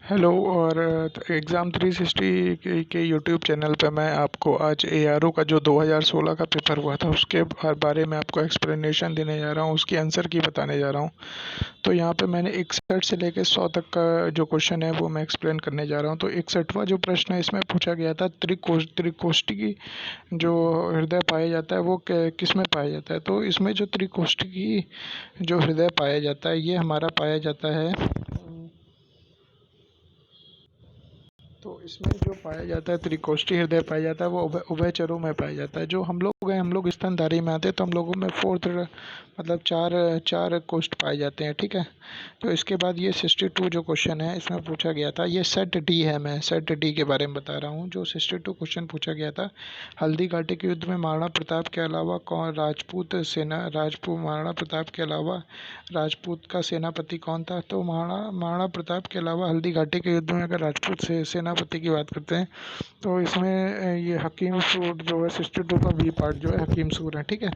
Hello. और exam 360 के YouTube channel पे मैं आपको आज एआरओ का जो 2016 का पेपर हुआ था उसके बारे में आपको एक्सप्लेनेशन देने जा रहा हूँ, उसकी आंसर की बताने जा रहा हूँ। तो यहाँ पे मैंने 61 से लेके 100 तक का जो क्वेश्चन है वो मैं एक्सप्लेन करने जा रहा हूँ। तो 61वां जो प्रश्न है इसमें पूछा गया था त्रिकोष्ठी की जो हृदय पाया जाता है वो किस में पाया जाता है। तो इसमें जो त्रिकोष्ठी की जो हृदय पाया जाता है ये हमारा पाया जाता है। तो इसमें जो पाया जाता है त्रिकोष्ठी हृदय पाया जाता है वो उभयचरों में पाया जाता है। जो हम लोग स्तनधारी में आते हैं तो हम लोगों में फोर्थ मतलब चार चार कोष्ठ पाए जाते हैं, ठीक है। तो इसके बाद ये 62 जो क्वेश्चन है इसमें पूछा गया था, ये सेट डी है, मैं सेट डी के बारे में बता रहा हूँ। जो 62 क्वेश्चन पूछा गया था, हल्दी घाटी के युद्ध में महाराणा प्रताप के अलावा कौन राजपूत महाराणा प्रताप के अलावा राजपूत का सेनापति कौन था। तो महाराणा प्रताप के अलावा हल्दी घाटी के युद्ध में अगर राजपूत से सेनापति की बात करते हैं तो इसमें ये हकीम सूर जो है 62 का बी पार्ट जो है हकीम सूर है, ठीक है।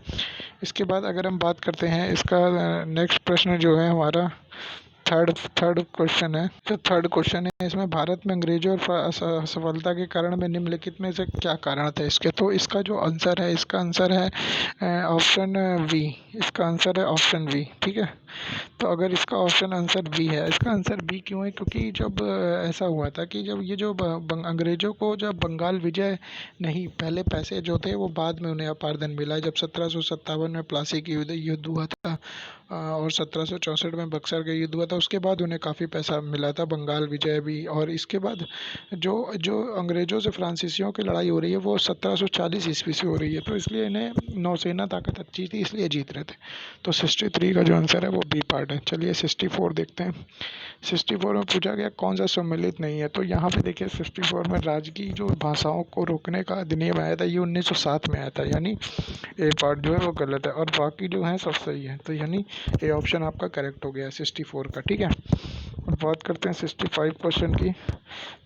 इसके बाद अगर हम बात करते हैं इसका नेक्स्ट प्रश्न जो है हमारा थर्ड थर्ड क्वेश्चन है। जो थर्ड क्वेश्चन है इसमें भारत में अंग्रेजों और असफलता के कारण में निम्नलिखित में से क्या कारण था इसके। तो इसका जो आंसर है इसका आंसर है ऑप्शन वी। इसका आंसर है ऑप्शन वी, ठीक है। तो अगर इसका ऑप्शन आंसर बी है, इसका आंसर बी क्यों है, क्योंकि जब ऐसा हुआ था कि जब ये जो अंग्रेजों को जब बंगाल विजय नहीं, पहले पैसे जो थे वो बाद में उन्हें अपार्जन मिला जब 1757 में प्लासी की युद्ध हुआ था और 1764 में बक्सर का युद्ध हुआ था। उसके बाद उन्हें काफ़ी पैसा मिला था, बंगाल विजय भी। और इसके बाद जो जो अंग्रेज़ों से फ्रांसीसियों की लड़ाई हो रही है वो 1740 ईस्वी से हो रही है, तो इसलिए इन्हें नौसेना ताकत अच्छी थी इसलिए जीत रहे थे। तो 63 का जो आंसर है वो बी पार्ट है। चलिए 64 देखते हैं। 64 में पूछा गया कौन सा सम्मिलित नहीं है। तो यहाँ पे देखिए 64 में राजकीय जो भाषाओं को रोकने का अधिनियम आया था ये 1907 में आया था, यानी ए पार्ट जो है वो गलत है और बाकी जो है सब सही है। तो यानी ए ऑप्शन आपका करेक्ट हो गया 64 का, ठीक है। अब बात करते हैं 65 क्वेश्चन की।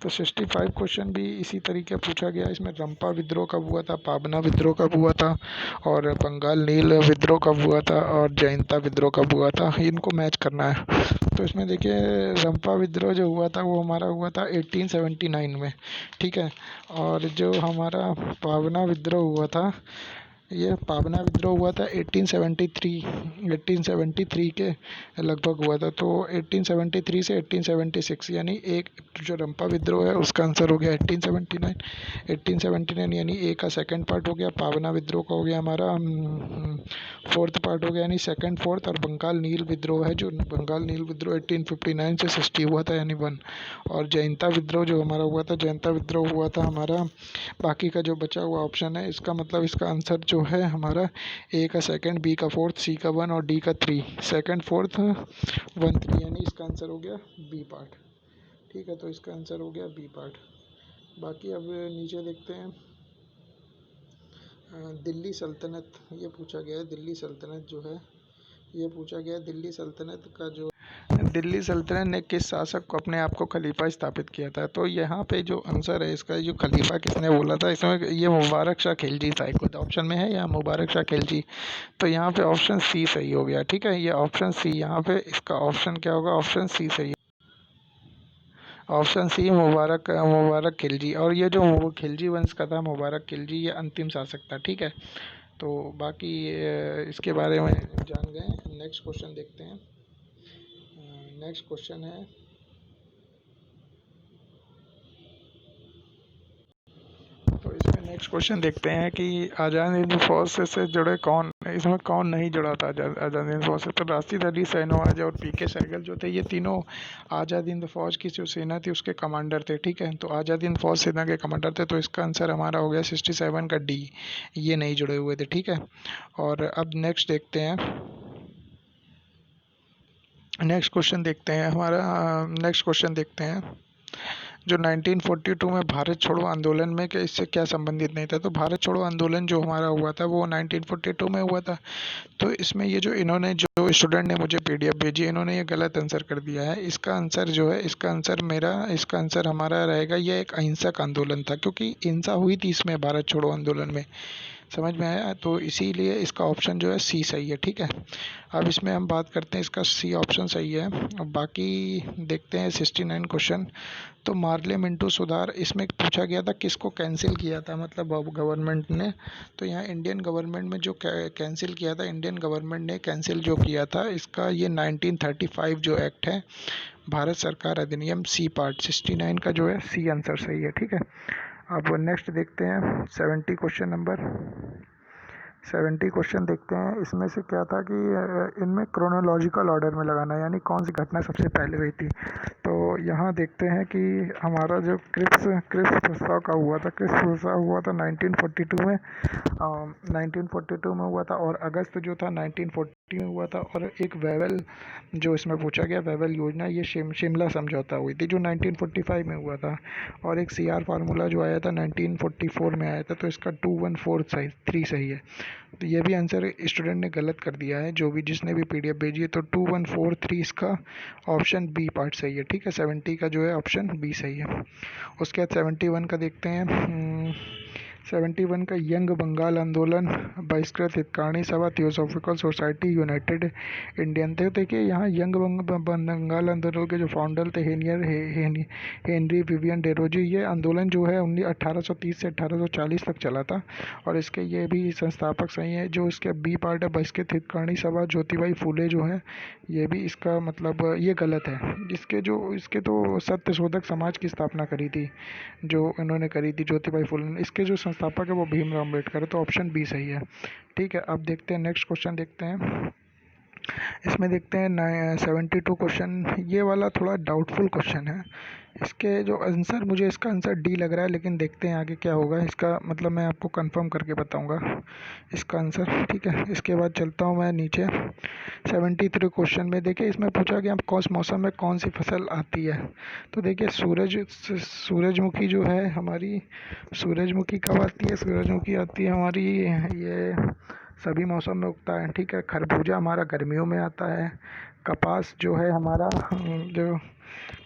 तो 65 क्वेश्चन भी इसी तरीके पूछा गया। इसमें रंपा विद्रोह कब हुआ था, पाबना विद्रोह कब हुआ था और बंगाल नील विद्रोह कब हुआ था और जयंता विद्रोह कब हुआ था, इनको मैच करना है। तो इसमें देखिए रंपा विद्रोह जो हुआ था वो हमारा हुआ था 1879 में, ठीक है। और जो हमारा पाबना विद्रोह हुआ था, ये पाबना विद्रोह हुआ था 1873 के लगभग हुआ था। तो 1873 से 1876 यानी एक जो रंपा विद्रोह है उसका आंसर हो गया 1879 यानी ए का सेकंड पार्ट हो गया। पाबना विद्रोह का हो गया हमारा फोर्थ पार्ट हो गया यानी सेकंड फोर्थ। और बंगाल नील विद्रोह है, जो बंगाल नील विद्रोह 1859 से 60 हुआ था यानी 1। और जयंता विद्रोह जो हमारा हुआ था, जयंता विद्रोह हुआ था हमारा, बाकी का जो बचा हुआ ऑप्शन है इसका मतलब इसका आंसर जो है हमारा ए का सेकंड, बी का फोर्थ, सी का 1 और डी का 3। सेकंड फोर्थ 1 3 यानी इसका आंसर हो गया बी पार्ट, ठीक है। तो इसका आंसर हो गया बी पार्ट। बाकी अब नीचे देखते हैं दिल्ली सल्तनत, ये पूछा गया है दिल्ली सल्तनत जो है, ये पूछा गया दिल्ली सल्तनत का जो दिल्ली सल्तनत ने किस शासक को अपने आप को खलीफा स्थापित किया था। तो यहाँ पे जो आंसर है इसका, जो खलीफा किसने बोला था, इसमें ये मुबारक शाह खिलजी था। खुद ऑप्शन में है या मुबारक शाह खिलजी, तो यहाँ पे ऑप्शन सी सही हो गया, ठीक है। ये ऑप्शन सी, यहाँ पे इसका ऑप्शन क्या होगा, ऑप्शन सी सही, ऑप्शन सी मुबारक खिलजी। और ये जो वो खिलजी वंश का था मुबारक खिलजी, ये अंतिम शासक था, ठीक है। तो बाकी इसके बारे में जान गए। नेक्स्ट क्वेश्चन देखते हैं। नेक्स्ट क्वेश्चन है, तो इसमें नेक्स्ट क्वेश्चन देखते हैं कि आज़ाद हिंद फौज से जुड़े कौन, इसमें कौन नहीं जुड़ा था आज़ाद हिंद फौज से। तो राशिद अली शहनवाज और पीके सहगल जो थे ये तीनों आज़ाद हिंद फौज की जो सेना थी उसके कमांडर थे, ठीक है। तो आज़ाद हिंद फौज सेना के कमांडर थे, तो इसका आंसर हमारा हो गया 67 का डी, ये नहीं जुड़े हुए थे, ठीक है। और अब नेक्स्ट देखते हैं, नेक्स्ट क्वेश्चन देखते हैं हमारा, नेक्स्ट क्वेश्चन देखते हैं जो 1942 में भारत छोड़ो आंदोलन में कि इससे क्या संबंधित नहीं था। तो भारत छोड़ो आंदोलन जो हमारा हुआ था वो 1942 में हुआ था। तो इसमें ये जो इन्होंने जो स्टूडेंट ने मुझे पीडीएफ भेजी इन्होंने ये गलत आंसर कर दिया है। इसका आंसर जो है, इसका आंसर हमारा रहेगा, ये एक अहिंसक आंदोलन था क्योंकि हिंसा हुई थी इसमें भारत छोड़ो आंदोलन में। समझ में आया? तो इसीलिए इसका ऑप्शन जो है सी सही है, ठीक है। अब इसमें हम बात करते हैं, इसका सी ऑप्शन सही है। अब बाकी देखते हैं 69 क्वेश्चन। तो मार्ले मिंटू सुधार, इसमें पूछा गया था किसको कैंसिल किया था, मतलब अब गवर्नमेंट ने। तो यहाँ इंडियन गवर्नमेंट में जो कैंसिल किया था, इंडियन गवर्नमेंट ने कैंसिल जो किया था, इसका ये 1935 जो एक्ट है, भारत सरकार अधिनियम, सी पार्ट 69 का जो है सी आंसर सही है, ठीक है। अब नेक्स्ट देखते हैं 70 क्वेश्चन नंबर 70 क्वेश्चन देखते हैं। इसमें से क्या था कि इनमें क्रोनोलॉजिकल ऑर्डर में लगाना है, यानी कौन सी घटना सबसे पहले हुई थी। तो यहाँ देखते हैं कि हमारा जो क्रिप्स प्रस्ताव का हुआ था, क्रिप्स प्रस्ताव हुआ था 1942 में, 1942 में हुआ था, और अगस्त जो था 1940 में हुआ था। और एक वेवल जो इसमें पूछा गया, वेवल योजना, ये शिमला समझौता हुई थी जो 1945 में हुआ था। और एक CR फार्मूला जो आया था 1944 में आया था। तो इसका 21443 सही है। तो ये भी आंसर स्टूडेंट ने गलत कर दिया है, जो भी जिसने भी PDF भेजी है। तो 2143 इसका ऑप्शन बी पार्ट सही है, ठीक है। 70 का जो है ऑप्शन बी सही है। उसके बाद 71 का देखते हैं। 71 का यंग बंगाल आंदोलन, बहिष्कृत हितकाणी सभा, थियोसॉफिकल सोसाइटी, यूनाइटेड इंडियन थे। देखिए यहाँ यंग बंगाल आंदोलन के जो फाउंडर थे हेनरी विवियन डेरोजी, ये आंदोलन जो है 1830 से 1840 तक चला था। और इसके ये भी संस्थापक सही है। जो इसके बी पार्ट है, बहिष्कृत हितकाणी सभा, ज्योतिबाई फूले जो है, ये भी इसका मतलब ये गलत है। इसके तो सत्य शोधक समाज की स्थापना करी थी, जो इन्होंने करी थी ज्योतिबाई फुले ने। इसके जो संस्थापक है वो भीमराव अम्बेडकर है। तो ऑप्शन बी सही है, ठीक है। अब देखते हैं नेक्स्ट क्वेश्चन देखते हैं। इसमें देखते हैं 72 क्वेश्चन। ये वाला थोड़ा डाउटफुल क्वेश्चन है। इसके जो आंसर, मुझे इसका आंसर डी लग रहा है, लेकिन देखते हैं आगे क्या होगा। इसका मतलब मैं आपको कंफर्म करके बताऊंगा इसका आंसर, ठीक है। इसके बाद चलता हूँ मैं नीचे 73 क्वेश्चन में। देखिए इसमें पूछा गया कौन मौसम में कौन सी फसल आती है। तो देखिए सूरजमुखी जो है हमारी, सूरजमुखी कब आती है, सूरजमुखी आती है हमारी, ये सभी मौसम में उगता है, ठीक है। खरबूजा हमारा गर्मियों में आता है। कपास जो है हमारा, जो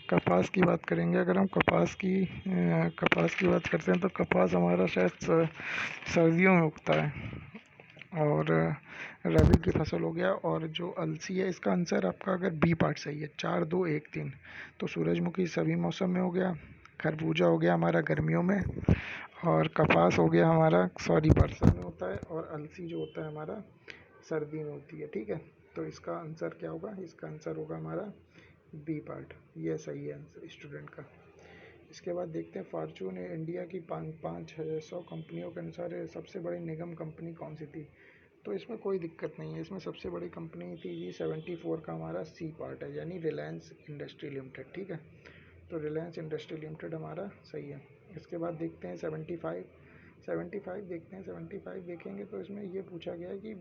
कपास की बात करेंगे, अगर हम कपास की बात करते हैं, तो कपास हमारा शायद सर्दियों में उगता है। और रबी की फसल हो गया। और जो अलसी है, इसका आंसर आपका अगर बी पार्ट सही है, 4 2 1 3। तो सूरजमुखी सभी मौसम में हो गया, खरबूजा हो गया हमारा गर्मियों में, और कपास हो गया हमारा, सॉरी, बरसात में होता है, और अलसी जो होता है हमारा सर्दी में होती है, ठीक है। तो इसका आंसर क्या होगा, इसका आंसर होगा हमारा बी पार्ट, ये सही है आंसर स्टूडेंट का। इसके बाद देखते हैं फॉर्चून इंडिया की 500 कंपनियों के अनुसार सबसे बड़ी निगम कंपनी कौन सी थी। तो इसमें कोई दिक्कत नहीं है, इसमें सबसे बड़ी कंपनी थी ये 74 का हमारा सी पार्ट है, यानी रिलायंस इंडस्ट्री लिमिटेड, ठीक है। तो रिलायंस इंडस्ट्री लिमिटेड हमारा सही है। इसके बाद देखते हैं 75 देखते हैं। 75 देखेंगे तो इसमें ये पूछा गया है कि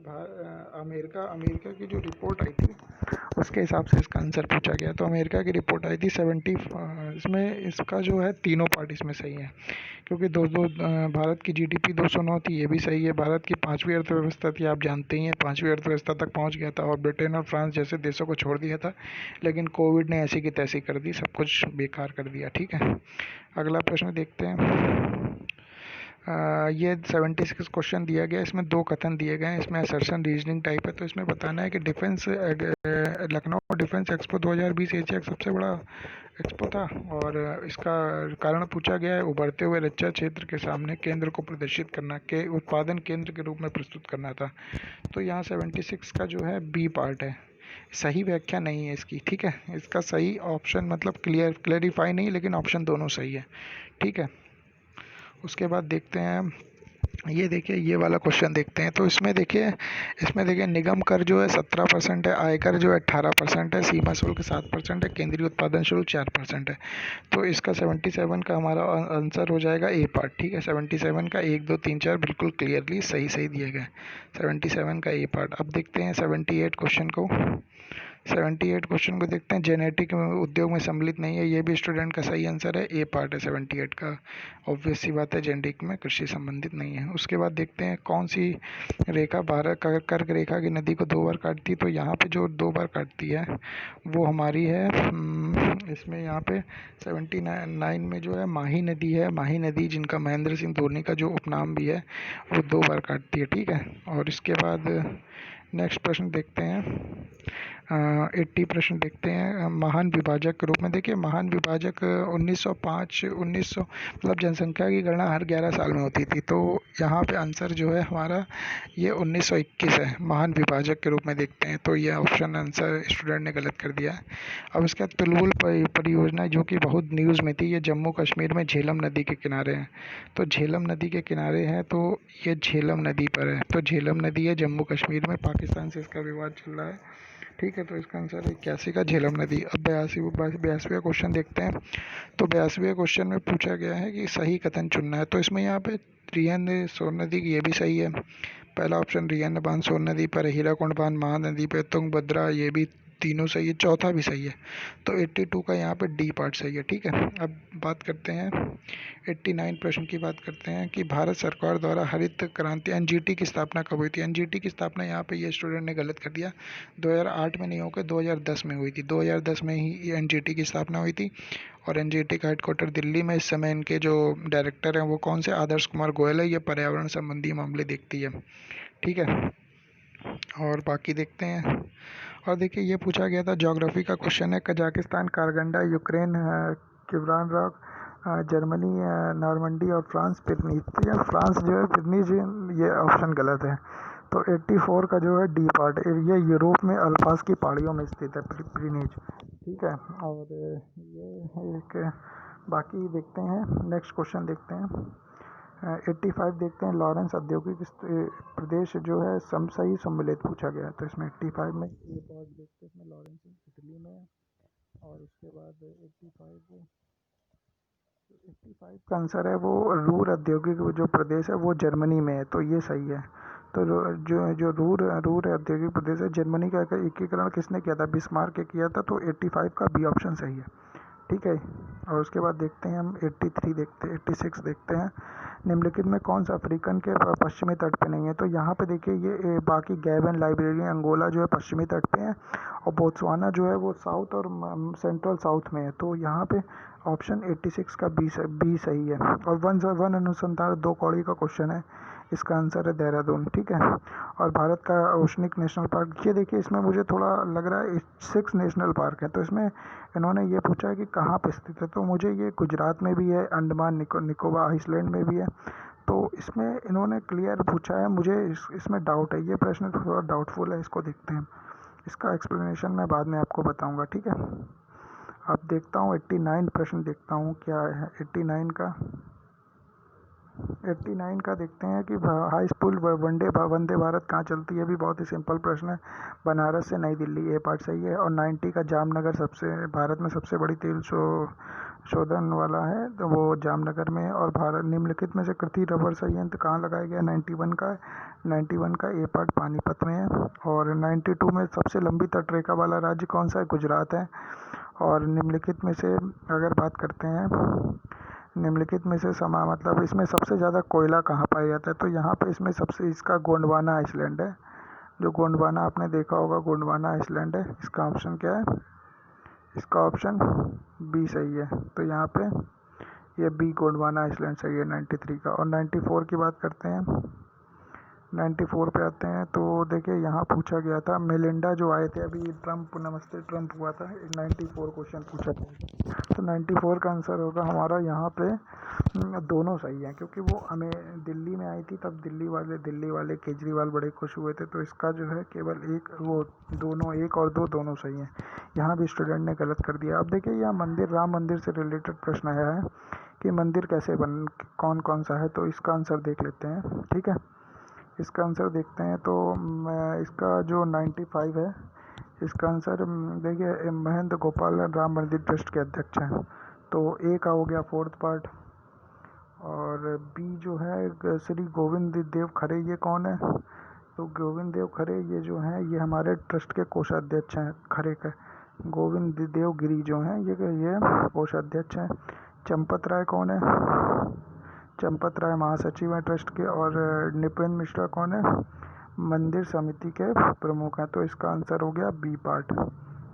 अमेरिका की जो रिपोर्ट आई थी, उसके हिसाब से इसका आंसर पूछा गया। तो अमेरिका की रिपोर्ट आई थी 70, इसमें इसका जो है तीनों पार्ट इसमें सही है, क्योंकि भारत की GDP 209 थी, ये भी सही है। भारत की 5वीं अर्थव्यवस्था थी, आप जानते ही हैं, 5वीं अर्थव्यवस्था तक पहुंच गया था, और ब्रिटेन और फ्रांस जैसे देशों को छोड़ दिया था। लेकिन कोविड ने ऐसी की तैसी कर दी, सब कुछ बेकार कर दिया, ठीक है। अगला प्रश्न देखते हैं। ये 76 क्वेश्चन दिया गया, इसमें 2 कथन दिए गए हैं, इसमें असर्शन रीजनिंग टाइप है। तो इसमें बताना है कि लखनऊ डिफेंस एक्सपो 2020 एशिया का सबसे बड़ा एक्सपो था, और इसका कारण पूछा गया है उभरते हुए रक्षा क्षेत्र के सामने केंद्र को प्रदर्शित करना, के उत्पादन केंद्र के रूप में प्रस्तुत करना था। तो यहाँ 76 का जो है बी पार्ट है, सही व्याख्या नहीं है इसकी, ठीक है। इसका सही ऑप्शन मतलब क्लेरिफाई नहीं, लेकिन ऑप्शन दोनों सही है, ठीक है। उसके बाद देखते हैं, ये देखिए ये वाला क्वेश्चन देखते हैं। तो इसमें देखिए निगम कर जो है 17% है, आयकर जो है 18% है, सीमा शुल्क 7% है, केंद्रीय उत्पादन शुल्क 4% है। तो इसका 77 का हमारा आंसर हो जाएगा ए पार्ट, ठीक है। 77 का 1 2 3 4 बिल्कुल क्लियरली सही दिए गए, 77 का ए पार्ट। अब देखते हैं 78 क्वेश्चन को। 78 क्वेश्चन को देखते हैं, जेनेटिक उद्योग में सम्मिलित नहीं है, ये भी स्टूडेंट का सही आंसर है, ए पार्ट है 78 का। ऑब्वियस सी बात है, जेनेटिक में कृषि संबंधित नहीं है। उसके बाद देखते हैं कौन सी रेखा भारत कर्क रेखा की नदी को 2 बार काटती है। तो यहाँ पे जो 2 बार काटती है वो हमारी है, इसमें यहाँ पे 79 में जो है माही नदी है। माही नदी, जिनका महेंद्र सिंह धोनी का जो उपनाम भी है, वो 2 बार काटती है, ठीक है। और इसके बाद नेक्स्ट प्रश्न देखते हैं, 80 प्रश्न देखते हैं, महान विभाजक के रूप में। देखिए, महान विभाजक 1905 1900 मतलब जनसंख्या की गणना हर 11 साल में होती थी। तो यहाँ पे आंसर जो है हमारा ये 1921 है, महान विभाजक के रूप में देखते हैं। तो ये ऑप्शन आंसर स्टूडेंट ने गलत कर दिया है। अब इसके बाद तुलबुल परियोजना, जो कि बहुत न्यूज़ में थी, ये जम्मू कश्मीर में झेलम नदी के किनारे है। तो झेलम नदी के किनारे है, तो ये झेलम नदी पर है। तो झेलम नदी है जम्मू कश्मीर में, पाकिस्तान से इसका विवाद चल रहा है, ठीक है। तो इसका आंसर है 81 का झेलम नदी। अब 82वां क्वेश्चन देखते हैं। तो 82वें क्वेश्चन में पूछा गया है कि सही कथन चुनना है। तो इसमें यहाँ पे रिहंद सोन नदी की, ये भी सही है, पहला ऑप्शन रिहंद बांध सोन नदी पर है, हीराकुंड बांध महानदी पे, तुंगभद्रा, ये भी तीनों सही है, चौथा भी सही है। तो 82 का यहाँ पे डी पार्ट सही है, ठीक है। अब बात करते हैं 89 प्रश्न की बात करते हैं कि भारत सरकार द्वारा हरित क्रांति एनजीटी की स्थापना कब हुई थी। एनजीटी की स्थापना यहाँ पे ये स्टूडेंट ने गलत कर दिया, 2008 में नहीं होकर 2010 में हुई थी। 2010 में ही एनजीटी की स्थापना हुई थी। और एनजीटी का हेडक्वार्टर दिल्ली में। इस समय इनके जो डायरेक्टर हैं वो कौन से, आदर्श कुमार गोयल है। ये पर्यावरण संबंधी मामले देखती है, ठीक है। और बाकी देखते हैं। और देखिए, ये पूछा गया था, ज्योग्राफी का क्वेश्चन है, कजाकिस्तान, कारगंडा, यूक्रेन, किवरान रॉक, जर्मनी, नॉर्मंडी और फ्रांस पिरनीज। तो यार फ्रांस जो है पिरनीज, ये ऑप्शन गलत है। तो 84 का जो है डी पार्ट, ये यूरोप में अल्पास की पहाड़ियों में स्थित है पिरनीज, ठीक है। और ये एक, बाकी देखते हैं नेक्स्ट क्वेश्चन देखते हैं, 85 देखते हैं, लॉरेंस औद्योगिक प्रदेश जो है सही सम्मिलित पूछा गया है। तो इसमें 85 में ये पार्ट देखते हैं, इसमें लॉरेंस इटली में है। और उसके बाद 85 का आंसर है वो रूर औद्योगिक जो प्रदेश है वो जर्मनी में है। तो ये सही है। तो जो जो रूर औद्योगिक प्रदेश है, जर्मनी का एकीकरण किसने किया था, बिस्मार्क के किया था। तो 85 का बी ऑप्शन सही है, ठीक है। और उसके बाद देखते हैं हम 83 देखते हैं, 86 देखते हैं, निम्नलिखित में कौन सा अफ्रीकन के पश्चिमी तट पे नहीं है। तो यहाँ पे देखिए, ये बाकी गैबन, लाइब्रेरिया, अंगोला जो है पश्चिमी तट पे है, और बोत्सवाना जो है वो साउथ और सेंट्रल साउथ में है। तो यहाँ पे ऑप्शन 86 का बी सही है। और वन अनुसंधान 2 कौड़ी का क्वेश्चन है, इसका आंसर है देहरादून, ठीक है। और भारत का ओशनिक नेशनल पार्क, ये देखिए, इसमें मुझे थोड़ा लग रहा है 6 नेशनल पार्क है। तो इसमें इन्होंने ये पूछा है कि कहाँ पे स्थित है। तो मुझे ये गुजरात में भी है, अंडमान निकोबार आइसलैंड में भी है। तो इसमें इन्होंने क्लियर पूछा है, मुझे इसमें डाउट है, ये प्रश्न थोड़ा डाउटफुल है, इसको देखते हैं। इसका एक्सप्लेनेशन मैं बाद में आपको बताऊंगा, ठीक है। अब देखता हूँ 89 प्रश्न देखता हूँ क्या है 89 का। 89 का देखते हैं कि हाई स्कूल वंदे भारत कहाँ चलती है। भी बहुत ही सिंपल प्रश्न है, बनारस से नई दिल्ली, ए पार्ट सही है। और 90 का जामनगर सबसे भारत में सबसे बड़ी तेल शोधन वाला है, तो वो जामनगर में है। और भारत निम्नलिखित में से कृषि रबर संयंत्र कहाँ लगाया गया, 91 का 91 का ए पार्ट पानीपत में है। और 92 में सबसे लंबी तटरेखा वाला राज्य कौन सा है, गुजरात है। और निम्नलिखित में से अगर बात करते हैं, निम्नलिखित में से मतलब इसमें सबसे ज़्यादा कोयला कहाँ पाया जाता है। तो यहाँ पे इसमें सबसे, इसका गोंडवाना आइसलैंड है। जो गोंडवाना आपने देखा होगा, गोंडवाना आइसलैंड है। इसका ऑप्शन क्या है, इसका ऑप्शन बी सही है। तो यहाँ पे ये बी गोंडवाना आइसलैंड सही है 93 का। और 94 की बात करते हैं, 94 पे आते हैं। तो देखिए, यहाँ पूछा गया था, मेलिंडा जो आए थे अभी, ट्रम्प, नमस्ते ट्रम्प हुआ था, 94 क्वेश्चन पूछा था। तो 94 का आंसर होगा हमारा यहाँ पे, दोनों सही है, क्योंकि वो हमें दिल्ली में आई थी, तब दिल्ली वाले केजरीवाल बड़े खुश हुए थे। तो इसका जो है केवल एक, वो दोनों, एक और दो दोनों सही हैं। यहाँ भी स्टूडेंट ने गलत कर दिया। अब देखिए, यहाँ मंदिर, राम मंदिर से रिलेटेड प्रश्न आया है कि मंदिर कैसे कौन कौन सा है। तो इसका आंसर देख लेते हैं, ठीक है। इसका आंसर देखते हैं। तो इसका जो 95 है, इसका आंसर देखिए, महेंद्र गोपाल राम मंदिर ट्रस्ट के अध्यक्ष हैं। तो ए का हो गया 4th पार्ट। और बी जो है श्री गोविंद देव खरे, ये कौन है, तो गोविंद देव खरे ये जो हैं ये हमारे ट्रस्ट के कोषाध्यक्ष हैं। खरे का गोविंद देव गिरी जो हैं ये कोषाध्यक्ष हैं। चंपत राय कौन है? चंपत राय महासचिव हैं ट्रस्ट के। और निपेंद्र मिश्रा कौन है? मंदिर समिति के प्रमुख हैं। तो इसका आंसर हो गया बी पार्ट।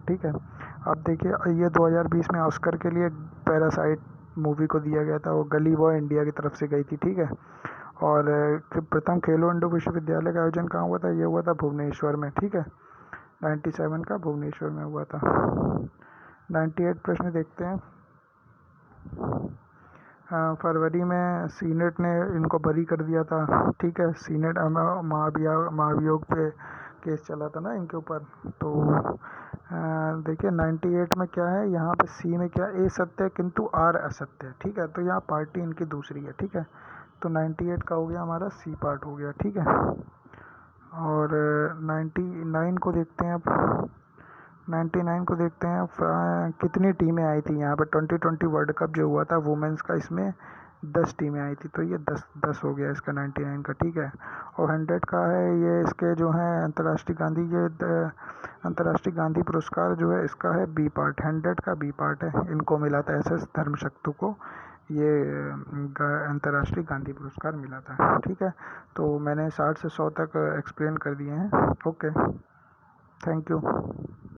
ठीक है। अब देखिए ये 2020 में ऑस्कर के लिए पैरासाइट मूवी को दिया गया था, वो गली बॉय इंडिया की तरफ से गई थी। ठीक है। और प्रथम खेलो इंडो विश्वविद्यालय का आयोजन कहाँ हुआ था? ये हुआ था भुवनेश्वर में। ठीक है। 97 का भुवनेश्वर में हुआ था। 98 प्रश्न देखते हैं। फरवरी में सीनेट ने इनको बरी कर दिया था। ठीक है। सीनेट महाभियोग पे केस चला था ना इनके ऊपर। तो देखिए 98 में क्या है, यहाँ पे सी में क्या, ए सत्य है किंतु आर असत्य है। ठीक है। तो यहाँ पार्टी इनकी दूसरी है। ठीक है। तो 98 का हो गया हमारा सी पार्ट हो गया। ठीक है। और 99 को देखते हैं अब। 99 को देखते हैं। कितनी टीमें आई थी यहाँ पे? 2020 वर्ल्ड कप जो हुआ था वुमेंस का, इसमें 10 टीमें आई थी। तो ये 10 हो गया इसका 99 का। ठीक है। और 100 का है ये, इसके जो है अंतर्राष्ट्रीय गांधी, ये अंतर्राष्ट्रीय गांधी पुरस्कार जो है इसका है बी पार्ट। 100 का बी पार्ट है। इनको मिला था SS धर्मशक्तु को ये अंतर्राष्ट्रीय गांधी पुरस्कार मिला था। ठीक है। तो मैंने 60 से 100 तक एक्सप्लेन कर दिए हैं। Okay, thank you.